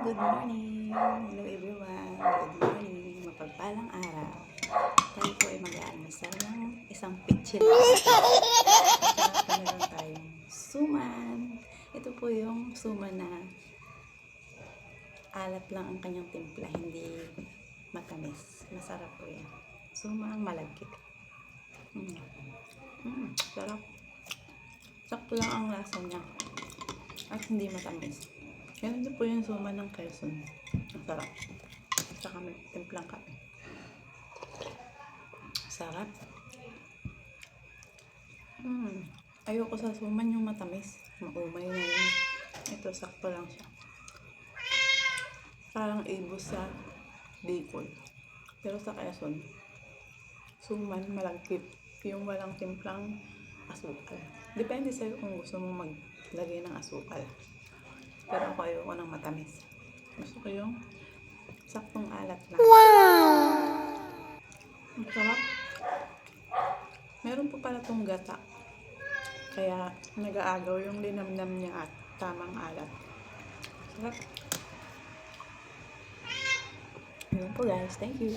good morning! Hello everyone! Good morning! Mapagpalang araw. Tayo po ay mag-aalmusal ng isang pitchin. At meron tayong suman. Ito po yung suman na alat lang ang kanyang timpla, hindi matamis. Masarap po yan. Sumang malagkit. Sarap. Sakto lang ang lasa niya. At hindi matamis. Ganun din po yung suman ng Quezon. Ang sarap. Saka may timplang kape. Sarap. Ayoko sa suman yung matamis. Maumay na yun. Ito, sakto lang siya. Parang ibos sa Bicol. Pero sa Quezon, suman malagkit. Yung walang timplang asukal. Depende sa'yo kung gusto mong maglagay ng asukal. Pero ako ayoko ng matamis. Gusto ko yung saktong alat lang. Wow! Ang sarap. Meron po pala itong gata. Kaya nag-aagaw yung linamnam niya at tamang alat. Sarap. Yun po guys. Thank you.